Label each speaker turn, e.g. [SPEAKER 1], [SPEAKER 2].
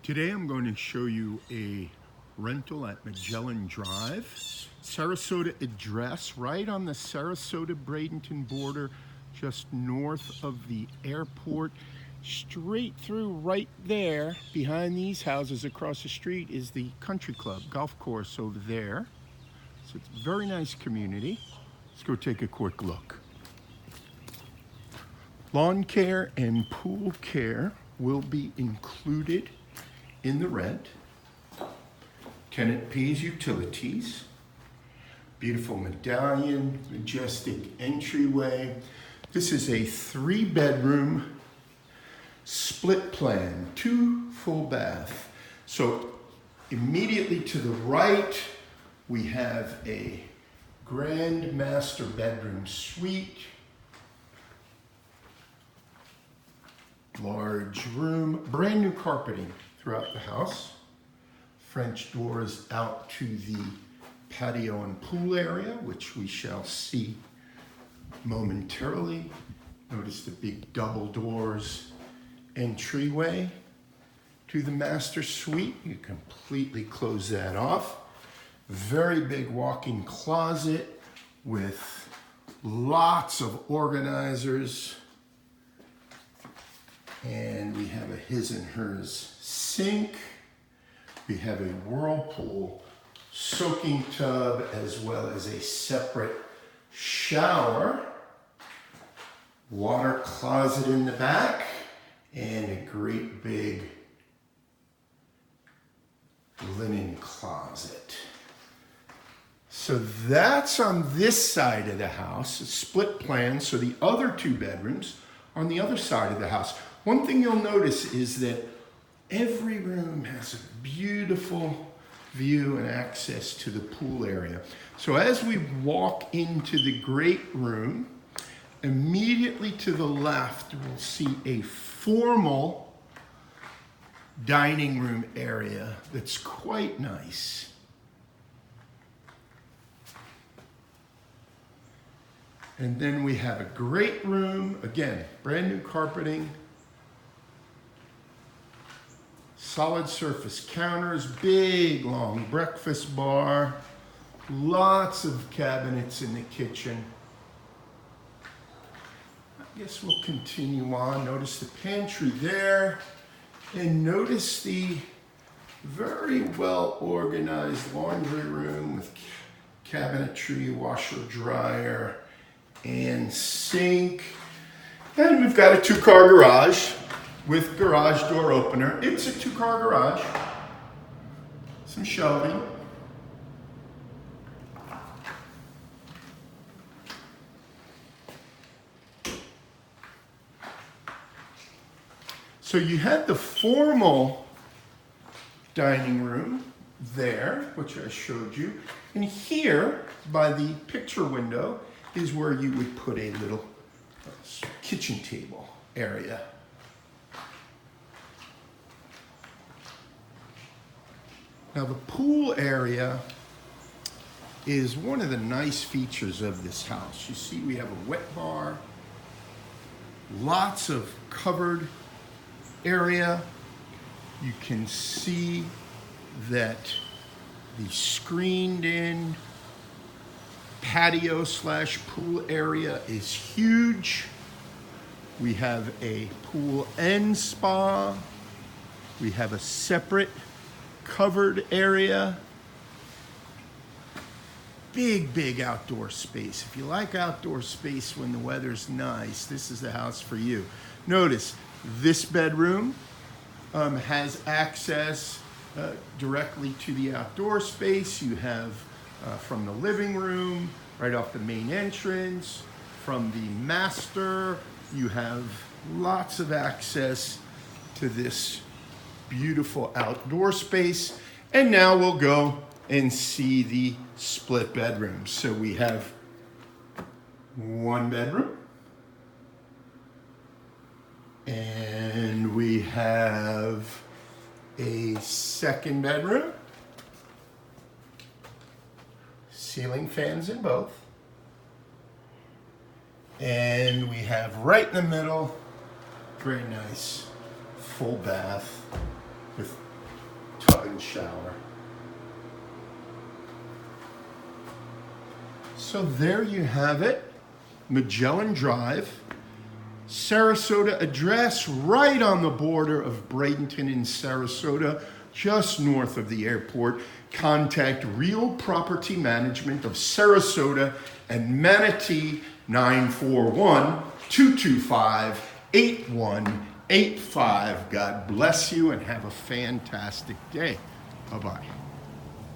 [SPEAKER 1] Today I'm going to show you a rental at Magellan Drive, Sarasota address, right on the Sarasota-Bradenton border, just north of the airport. Straight through right there, behind these houses across the street, is the country club, golf course over there. So it's a very nice community. Let's go take a quick look. Lawn care and pool care will be included in the rent. Tenant pays utilities. Beautiful medallion, majestic entryway. This is a 3-bedroom split plan, 2 full bath. So immediately to the right, we have a grand master bedroom suite. Large room, brand new carpeting throughout the house. French doors out to the patio and pool area, which we shall see momentarily. Notice the big double doors, entryway to the master suite. You completely close that off. Very big walk-in closet with lots of organizers. And we have a his and hers sink. We have a whirlpool soaking tub as well as a separate shower. Water closet in the back and a great big linen closet. So that's on this side of the house, a split plan. So the other 2 bedrooms are on the other side of the house. One thing you'll notice is that every room has a beautiful view and access to the pool area. So as we walk into the great room, immediately to the left, we'll see a formal dining room area that's quite nice. And then we have a great room, again, brand new carpeting, solid surface counters, big long breakfast bar, lots of cabinets in the kitchen. I guess we'll continue on. Notice the pantry there, and notice the very well organized laundry room with cabinetry, washer, dryer, and sink. And we've got a 2-car garage with garage door opener. It's a 2-car garage. Some shelving. So you had the formal dining room there, which I showed you. And here, by the picture window, is where you would put a little kitchen table area. Now the pool area is one of the nice features of this house. You see we have a wet bar, lots of covered area. You can see that the screened in patio / pool area is huge. We have a pool and spa. We have a separate covered area. Big outdoor space. If you like outdoor space when the weather's nice, this is the house for you. Notice this bedroom has access directly to the outdoor space. You have from the living room, right off the main entrance, from the master, you have lots of access to this beautiful outdoor space. And now we'll go and see the split bedrooms. So we have 1 bedroom, and we have a 2nd bedroom, ceiling fans in both, and we have right in the middle, very nice full bath with and shower. So there you have it, Magellan Drive, Sarasota address right on the border of Bradenton and Sarasota, just north of the airport. Contact Real Property Management of Sarasota and Manatee 941-225-8185. God bless you and have a fantastic day. Bye-bye.